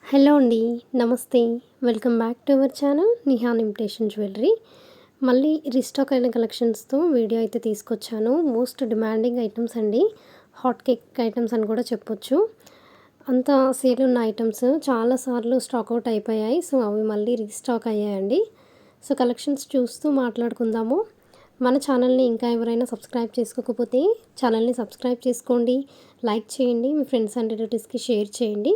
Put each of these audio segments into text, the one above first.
Hello అండి. నమస్తే. Welcome back to our channel Nihan imitation jewellery. మళ్ళీ రీస్టాక్ అయిన కలెక్షన్స్‌తో వీడియో అయితే తీసుకొచ్చాను. మోస్ట్ డిమాండింగ్ ఐటెమ్స్ అండి. హాట్ కేక్ ఐటెమ్స్ అని కూడా చెప్పొచ్చు. అంత సేల్ ఉన్న ఐటెమ్స్ చాలా సార్లు స్టాక్ అవుట్ అయిపోయాయి. సో, అవి మళ్ళీ రీస్టాక్ అయ్యాయండి. సో, కలెక్షన్స్ చూస్తూ మాట్లాడుకుందాము. మన ఛానల్‌ని ఇంకా ఎవరైనా సబ్స్క్రైబ్ చేసుకోకపోతే ఛానల్‌ని సబ్స్క్రైబ్ చేసుకోండి. లైక్ చేయండి. మీ ఫ్రెండ్స్ అండ్ రిలేటివ్స్‌కి షేర్ చేయండి.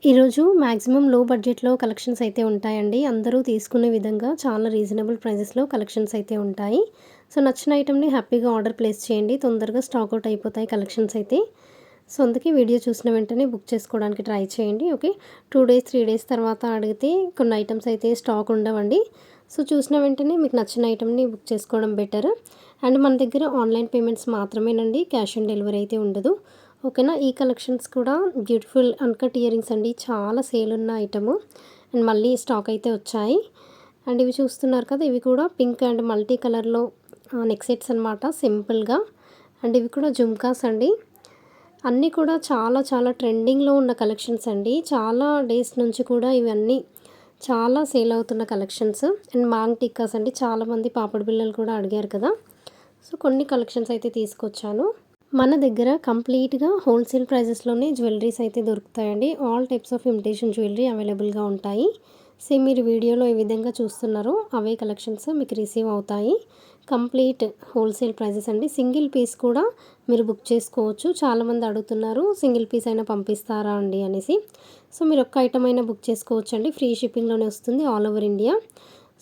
ఈరోజు మ్యాక్సిమం లో బడ్జెట్‌లో కలెక్షన్స్ అయితే ఉంటాయండి. అందరూ తీసుకునే విధంగా చాలా రీజనబుల్ ప్రైజెస్‌లో కలెక్షన్స్ అయితే ఉంటాయి. సో, నచ్చిన ఐటెమ్‌ని హ్యాపీగా ఆర్డర్ ప్లేస్ చేయండి. తొందరగా స్టాక్ అవుట్ అయిపోతాయి కలెక్షన్స్ అయితే. సో, అందుకే వీడియో చూసిన వెంటనే బుక్ చేసుకోవడానికి ట్రై చేయండి. ఓకే. 2 డేస్, 3 డేస్ తర్వాత అడిగితే కొన్ని ఐటెమ్స్ అయితే స్టాక్ ఉండవండి. సో, చూసిన వెంటనే మీకు నచ్చిన ఐటెమ్‌ని బుక్ చేసుకోవడం బెటర్. అండ్ మన దగ్గర ఆన్‌లైన్ పేమెంట్స్ మాత్రమేనండి. క్యాష్ ఆన్ డెలివరీ అయితే ఉండదు. ఓకేనా. ఈ కలెక్షన్స్ కూడా బ్యూటిఫుల్ అన్‌కట్ ఇయర్ రింగ్స్ అండి. చాలా సేల్ ఉన్న ఐటము. అండ్ మళ్ళీ స్టాక్ అయితే వచ్చాయి. అండ్ ఇవి చూస్తున్నారు కదా, ఇవి కూడా పింక్ అండ్ మల్టీ కలర్‌లో నెక్ సెట్స్ అనమాట సింపుల్‌గా. అండ్ ఇవి కూడా జుమ్కాస్ అండి. అన్నీ కూడా చాలా చాలా ట్రెండింగ్‌లో ఉన్న కలెక్షన్స్ అండి. చాలా డేస్ నుంచి కూడా ఇవన్నీ చాలా సేల్ అవుతున్న కలెక్షన్స్. అండ్ మాంగ్ టిక్కాస్ అండి. చాలామంది పాపడి బిళ్ళలు కూడా అడిగారు కదా. సో, కొన్ని కలెక్షన్స్ అయితే తీసుకొచ్చాను. మన దగ్గర కంప్లీట్‌గా హోల్‌సేల్ ప్రైజెస్‌లోనే జ్యువెలరీస్ అయితే దొరుకుతాయండి. All types of imitation jewellery అవైలబుల్‌గా ఉంటాయి. సేమ్ మీరు వీడియోలో ఏ విధంగా చూస్తున్నారో అవే కలెక్షన్స్ మీకు రిసీవ్ అవుతాయి. కంప్లీట్ హోల్‌సేల్ ప్రైజెస్ అండి. సింగిల్ పీస్ కూడా మీరు బుక్ చేసుకోవచ్చు. చాలామంది అడుగుతున్నారు సింగిల్ పీస్ అయినా పంపిస్తారా అండి అనేసి. సో, మీరు ఒక్క ఐటమ్ అయినా బుక్ చేసుకోవచ్చండి. ఫ్రీ షిప్పింగ్‌లోనే వస్తుంది ఆల్ ఓవర్ ఇండియా.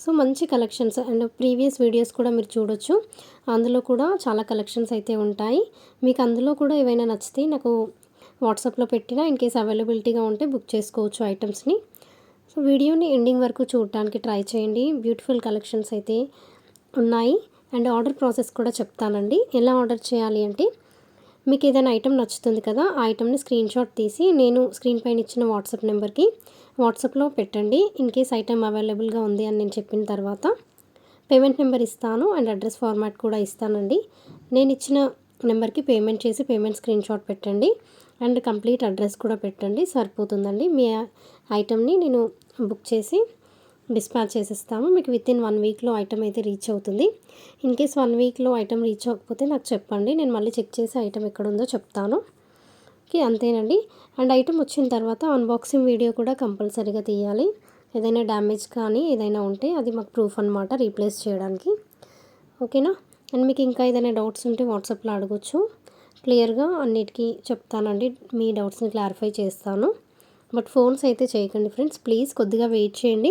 సో, మంచి కలెక్షన్స్ అండ్ ప్రీవియస్ వీడియోస్ కూడా మీరు చూడొచ్చు. అందులో కూడా చాలా కలెక్షన్స్ అయితే ఉంటాయి. మీకు అందులో కూడా ఏవైనా నచ్చితే నాకు వాట్సాప్‌లో పెట్టినా ఇన్‌కేస్ అవైలబిలిటీగా ఉంటే బుక్ చేసుకోవచ్చు ఐటమ్స్‌ని. సో, వీడియోని ఎండింగ్ వరకు చూడటానికి ట్రై చేయండి. బ్యూటిఫుల్ కలెక్షన్స్ అయితే ఉన్నాయి. అండ్ ఆర్డర్ ప్రాసెస్ కూడా చెప్తానండి. ఎలా ఆర్డర్ చేయాలి అంటే, మీకు ఏదైనా ఐటెం నచ్చుతుంది కదా, ఆ ఐటెంని స్క్రీన్‌షాట్ తీసి నేను స్క్రీన్ పైన ఇచ్చిన వాట్సాప్ నెంబర్‌కి వాట్సాప్‌లో పెట్టండి. ఇన్‌కేస్ ఐటెం అవైలబుల్‌గా ఉంది అని నేను చెప్పిన తర్వాత పేమెంట్ నెంబర్ ఇస్తాను అండ్ అడ్రస్ ఫార్మాట్ కూడా ఇస్తానండి. నేను ఇచ్చిన నెంబర్‌కి పేమెంట్ చేసి పేమెంట్ స్క్రీన్‌షాట్ పెట్టండి. అండ్ కంప్లీట్ అడ్రస్ కూడా పెట్టండి. సరిపోతుందండి. మీ ఐటెంని నేను బుక్ చేసి డిస్పాచ్ చేసేస్తాము. మీకు వితిన్ 1 వీక్‌లో ఐటెం అయితే రీచ్ అవుతుంది. ఇన్‌కేస్ 1 వీక్‌లో ఐటెం రీచ్ అవ్వకపోతే నాకు చెప్పండి. నేను మళ్ళీ చెక్ చేసి ఐటెం ఎక్కడుందో చెప్తాను. ఓకే. అంతేనండి. అండ్ ఐటెం వచ్చిన తర్వాత అన్బాక్సింగ్ వీడియో కూడా కంపల్సరీగా తీయాలి. ఏదైనా డ్యామేజ్ కానీ ఏదైనా ఉంటే అది మాకు ప్రూఫ్ అనమాట రీప్లేస్ చేయడానికి. ఓకేనా. అండ్ మీకు ఇంకా ఏదైనా డౌట్స్ ఉంటే వాట్సాప్‌లో అడగొచ్చు. క్లియర్‌గా అన్నిటికీ చెప్తానండి. మీ డౌట్స్‌ని క్లారిఫై చేస్తాను. బట్ ఫోన్స్ అయితే చేయకండి ఫ్రెండ్స్. ప్లీజ్ కొద్దిగా వెయిట్ చేయండి.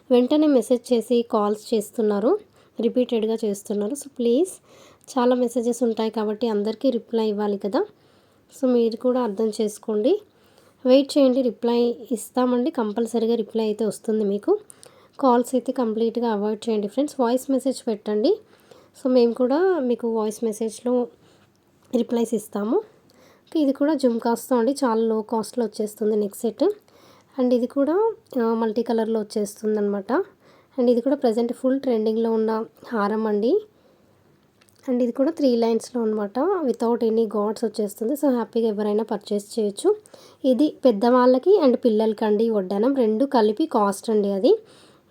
వెంటనే మెసేజ్ చేసి కాల్స్ చేస్తున్నారు. రిపీటెడ్‌గా చేస్తున్నారు. సో, ప్లీజ్ చాలా మెసేజెస్ ఉంటాయి కాబట్టి అందరికీ రిప్లై ఇవ్వాలి కదా. సో, మీరు కూడా అర్థం చేసుకోండి. వెయిట్ చేయండి. రిప్లై ఇస్తామండి. కంపల్సరీగా రిప్లై అయితే వస్తుంది మీకు. కాల్స్ అయితే కంప్లీట్‌గా అవాయిడ్ చేయండి ఫ్రెండ్స్. వాయిస్ మెసేజ్ పెట్టండి. సో, మేము కూడా మీకు వాయిస్ మెసేజ్‌లో రిప్లైస్ ఇస్తాము. ఇది కూడా జుమ్కాస్‌తో అండి. చాలా లో కాస్ట్‌లో వచ్చేస్తుంది నెక్ సెట్. అండ్ ఇది కూడా మల్టీ కలర్‌లో వచ్చేస్తుందనమాట. అండ్ ఇది కూడా ప్రెజెంట్ ఫుల్ ట్రెండింగ్‌లో ఉన్న హారం అండి. అండ్ ఇది కూడా 3 లైన్స్‌లో అనమాట. వితౌట్ ఎనీ గాడ్స్ వచ్చేస్తుంది. సో, హ్యాపీగా ఎవరైనా పర్చేస్ చేయొచ్చు. ఇది పెద్దవాళ్ళకి అండ్ పిల్లలకండి వడ్డానం 2 కలిపి కాస్ట్ అండి అది.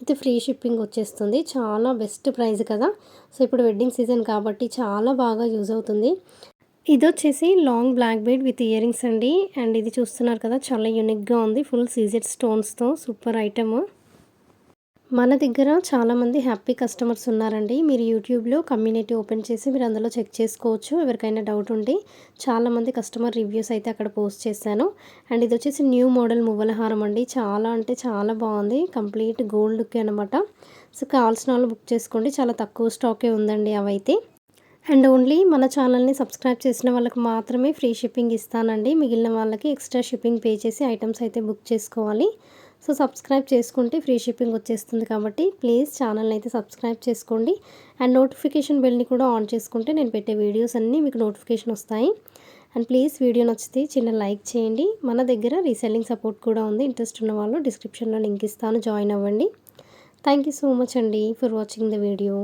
అయితే ఫ్రీ షిప్పింగ్ వచ్చేస్తుంది. చాలా బెస్ట్ ప్రైస్ కదా. సో, ఇప్పుడు వెడ్డింగ్ సీజన్ కాబట్టి చాలా బాగా యూజ్ అవుతుంది. ఇదొచ్చేసి long black bead with earrings అండి. అండ్ ఇది చూస్తున్నారు కదా, చాలా యూనిక్‌గా ఉంది. ఫుల్ సీజెడ్ స్టోన్స్‌తో సూపర్ ఐటెము. మన దగ్గర చాలామంది హ్యాపీ కస్టమర్స్ ఉన్నారండి. మీరు యూట్యూబ్‌లో కమ్యూనిటీ ఓపెన్ చేసి మీరు అందులో చెక్ చేసుకోవచ్చు. ఎవరికైనా డౌట్ ఉంటే చాలామంది కస్టమర్ రివ్యూస్ అయితే అక్కడ పోస్ట్ చేశాను. అండ్ ఇది వచ్చేసి న్యూ మోడల్ మువ్వల హారం అండి. చాలా అంటే చాలా బాగుంది. కంప్లీట్ గోల్డ్ లుక్ అనమాట. సో, కావాల్సిన వాళ్ళు బుక్ చేసుకోండి. చాలా తక్కువ స్టాకే ఉందండి అవైతే. అండ్ ఓన్లీ మన ఛానల్‌ని సబ్స్క్రైబ్ చేసిన వాళ్ళకి మాత్రమే ఫ్రీ షిప్పింగ్ ఇస్తానండి. మిగిలిన వాళ్ళకి ఎక్స్ట్రా షిప్పింగ్ పే చేసి ఐటమ్స్ అయితే బుక్ చేసుకోవాలి. సో, సబ్స్క్రైబ్ చేసుకుంటే ఫ్రీ షిప్పింగ్ వచ్చేస్తుంది కాబట్టి ప్లీజ్ ఛానల్‌ని అయితే సబ్స్క్రైబ్ చేసుకోండి. అండ్ నోటిఫికేషన్ బెల్‌ని కూడా ఆన్ చేసుకుంటే నేను పెట్టే వీడియోస్ అన్నీ మీకు నోటిఫికేషన్ వస్తాయి. అండ్ ప్లీజ్ వీడియో నచ్చితే చిన్న లైక్ చేయండి. మన దగ్గర రీసెల్లింగ్ సపోర్ట్ కూడా ఉంది. ఇంట్రెస్ట్ ఉన్న వాళ్ళు డిస్క్రిప్షన్‌లో లింక్ ఇస్తాను, జాయిన్ అవ్వండి. థ్యాంక్ యూ సో మచ్ అండి ఫర్ వాచింగ్ ద వీడియో.